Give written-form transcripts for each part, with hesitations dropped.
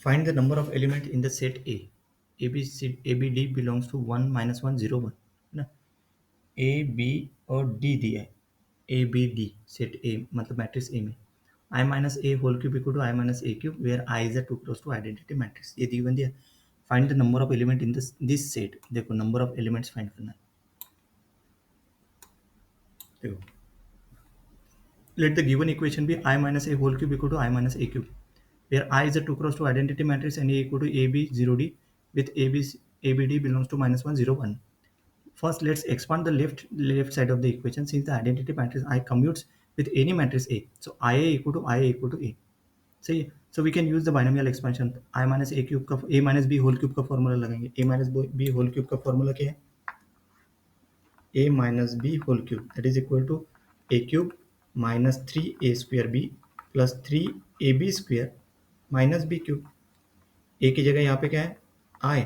Find the number of element in the set A. A B D belongs to 1 minus 1 0 1 है ना. A B और D दिया है. A B D set A मतलब matrix A में I minus A whole cube equal to I minus A cube where I is a two cross two identity matrix. ये given दिया. Find the number of element in this set. देखो number of elements find करना है. देखो let the given equation be I minus A whole cube equal to I minus A cube where I is a 2 cross 2 identity matrix and A equal to AB 0D with ABD belongs to minus 1 0 1. First, let's expand the left side of the equation since the identity matrix I commutes with any matrix A. So IA equal to IA equal to A. So we can use the binomial expansion. I minus A cube का A minus B whole cube का formula लगाएंगे. A minus B whole cube का formula क्या है? A minus B whole cube that is equal to A cube minus 3A square B plus 3AB square minus B cube. A की जगह यहाँ पे क्या है? I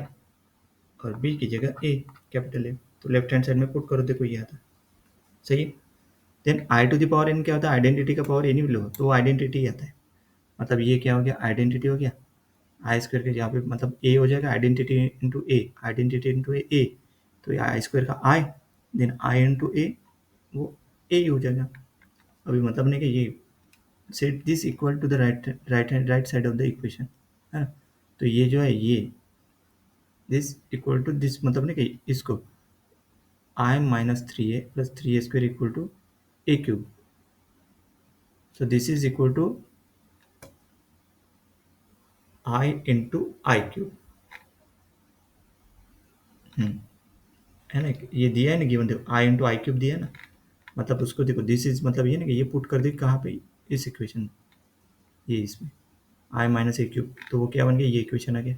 और B की जगह A कैपिटल A. तो लेफ्ट हैंड साइड में पुट करो, देखो ये आता है. सही. Then I to the power n क्या होता है? आइडेंटिटी का पावर एनी लो तो वो आइडेंटिटी आता है. मतलब ये क्या हो गया? आइडेंटिटी हो गया. आई स्क्वायर के यहाँ पे मतलब ए हो जाएगा आइडेंटिटी इंटू ए, आइडेंटिटी इंटू ए. तो ये आई स्क्वायर का आई, देन आई इंटू ए, वो ए ही हो जाएगा. अभी मतलब नहीं कि ये set this equal to the right side of the equation है ना. तो ये जो है ये दिस इक्वल टू दिस मतलब नहीं कि इसको I minus 3A plus 3A square equal to A cube. So this is equal to I into I cube. है ना. ये दिया है ना गिवन, देखो I into I cube दिया है ना. मतलब उसको देखो दिस इज मतलब ये ना कि ये पुट कर दी कहाँ पे? इस इक्वेशन, ये इसमें I माइनस ए क्यूब. तो वो क्या बन गया? ये इक्वेशन आ गया.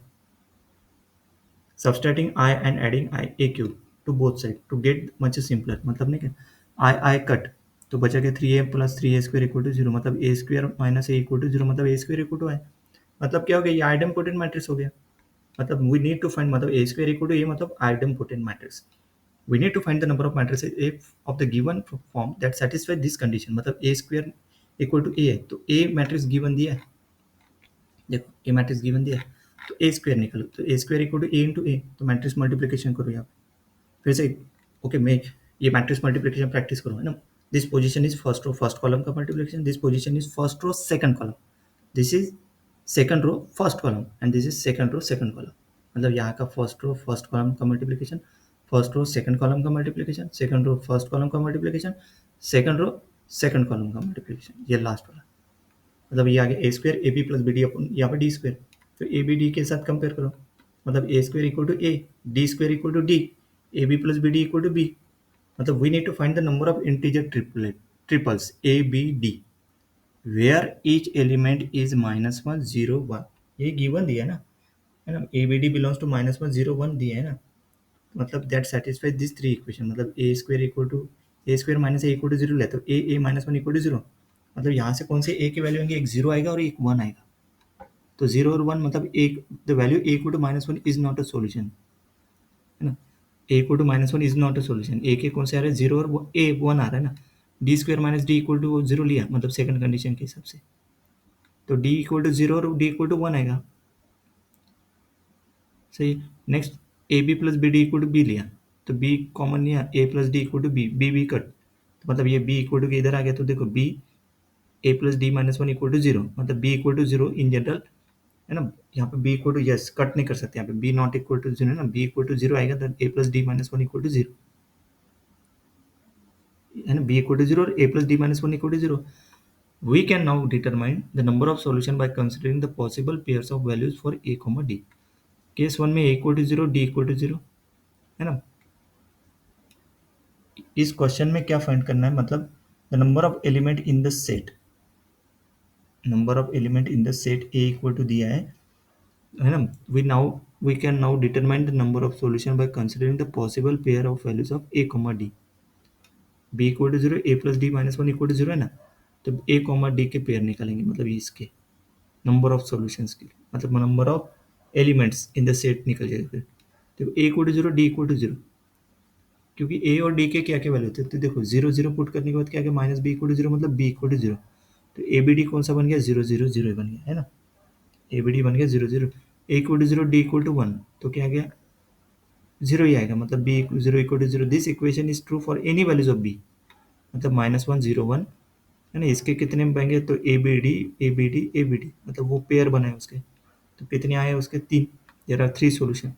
Subtracting I and adding I A cube to both side to get much simpler. मतलब नहीं क्या I कट तो बचा क्या? 3A plus 3A square equal to 0. मतलब A square minus A equal to 0 मतलब A square equal to I. मतलब क्या हो गया? ये आइडेम्पोटेंट मैट्रिक्स हो गया. मतलब वी नीड टू फाइंड मतलब A square equal to A मतलब idempotent matrix. We need to find the number of matrices A of the given form that satisfy this condition. मतलब A square equal to A है तो A matrix given दिया है. देखो A matrix given दिया है तो A स्क्वायर निकालो. तो A square equal to A into A. तो मैट्रिक्स मल्टीप्लिकेशन करो यहाँ पे फिर से. ओके मैं ये मैट्रिक्स मल्टीप्लिकेशन प्रैक्टिस करूँ है ना. This position is first row first column का multiplication. This position is first row second column. This is second row first column and this is second row second column. मतलब यहाँ का first row first column का multiplication, first row second column का multiplication, second row first column का multiplication, second row second column का multiplication. ये last वाला मतलब ये आगे A square A B plus B D अपन यहाँ पे डी स्क्वायर. तो ए बी डी के साथ कंपेयर करो. मतलब A square equal to A, D square equal to D, A B plus B D equal to B. मतलब we need to find the number of integer triples A B D where each element is minus 1 0 1. ये given दिया है ना. A B D belongs to minus 1 0 1 दिया है ना. मतलब that satisfies this three equation. मतलब A square equal to A square minus A equal to zero ले तो A minus 1 equal to zero. मतलब यहाँ से कौन से ए की वैल्यू आएंगे? एक जीरो आएगा और एक 1 आएगा. तो जीरो और 1 मतलब एक the value A equal to minus 1 is not a solution है ना. A equal to minus 1 is not a solution. A के कौन से आ रहे हैं? जीरो और ए 1 आ रहा है ना. D square minus D equal to zero लिया मतलब सेकंड कंडीशन के हिसाब से. तो डी इक्वल टू जीरो और डी इक्वल टू 1 आएगा. सही. Next A B plus B D equal to B लिया तो बी कॉमन लिया. A plus D equal to B, B B cut तो मतलब ये बी इक्वल टू के इधर आ गया. तो देखो B A plus D minus 1 equal to zero. मतलब B equal to zero in general है ना. यहाँ पे B equal to yes cut नहीं कर सकते. यहाँ पे B not equal to zero है ना. बी इक्वल टू जीरो आएगा तो A plus D minus 1 equal to zero है ना. बी इक्वल टू जीरो और A plus D minus 1 equal to zero. We can now determine the number of solution by considering the possible pairs of values for a comma d. Case one में a equal to zero D equal to zero है ना. इस question में क्या find करना है? मतलब the number of element in the set, number of element in the set a equal to दिया है ना. We can now determine the number of solution by considering the possible pair of values of a comma d. b equal to zero a plus D minus 1 equal to zero है ना. तो a comma d के pair निकालेंगे. मतलब ये इसके number of solutions के लिए मतलब number of elements in the set निकल जाएगा. फिर देखो a equal to zero D equal to zero क्योंकि a और d के क्या क्या वैल्यू होते हैं. तो देखो जीरो जीरो पुट करने के बाद क्या क्या minus b equal to zero मतलब b इक्वल टू जीरो. तो ए बी डी कौन सा बन गया? जीरो जीरो जीरो बन गया है ना. ए बी डी बन गया 0 0, A equal to 0, D equal to 1, तो क्या आ गया 0 ही आएगा, मतलब B 0 equal to 0, this equation is true for any values of B, मतलब -1 0 1 है ना। इसके कितने बनेंगे, तो a B d A B d A B d, मतलब वो पेयर बनाए उसके, तो कितने आए उसके 3, there are 3 solution,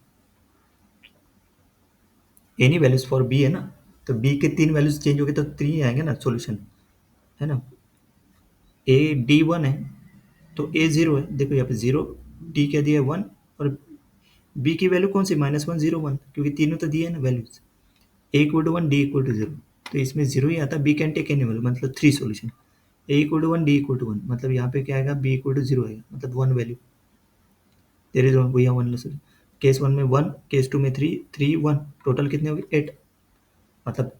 any values for b है ना, तो बी के 3 वैल्यूज चेंज हो गए तो 3 आएंगे ना सॉल्यूशन, है ना। ए डी 1 है तो ए 0 है, देखो यहाँ पे 0, डी क्या दिया है 1, और बी की वैल्यू कौन सी -1 0 1, क्योंकि तीनों तो दिए है ना values, a equal to 1 d equal to 0, तो इसमें 0 ही आता है, b can take any value, मतलब 3 solution, a equal to 1 d equal to 1, मतलब यहाँ पे क्या आएगा बी इक्वल टू 0 आएगा, मतलब 1 वैल्यू, देयर इज वन, यहाँ 1 सॉल्यूशन, केस 1 में 1, केस 2 में 3 3 1, टोटल कितने हो गए 8, मतलब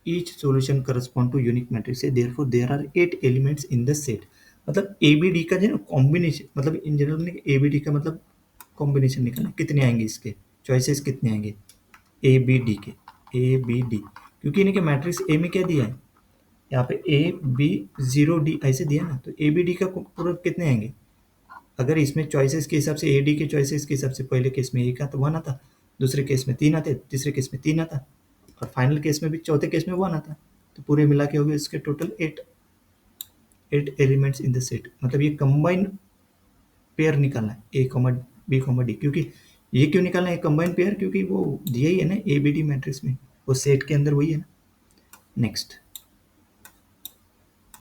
each solution correspond to unique matrix है, therefore there are 8 elements in the set, मतलब ए बी डी का जो है ना कॉम्बिनेशन, मतलब इन जनरल में ए बी डी का मतलब कॉम्बिनेशन निकालना, कितने आएंगे इसके चॉइसेस, कितने आएंगे ए बी डी के, ए बी डी, क्योंकि इनके मैट्रिक्स ए में क्या दिया है, यहाँ पे ए बी 0 डी ऐसे दिया ना, तो ए बी डी का पूरा कितने आएंगे, अगर इसमें चॉइसेस के हिसाब से ए डी के चॉइसेस के हिसाब से पहले केस में एक आता 1 आता, दूसरे केस में 3 आते, तीसरे केस में 3 आता, और फाइनल केस में भी चौथे केस में 1 आता, तो पूरे मिला के हो गए इसके total 8 elements in the set, मतलब ये कंबाइन पेयर निकालना है ए कॉमा बी कॉमा डी, क्योंकि ये क्यों निकालना है कंबाइन पेयर, क्योंकि वो दिया ही है ना ए बी डी मैट्रिक्स में, वो सेट के अंदर वही है ना। नेक्स्ट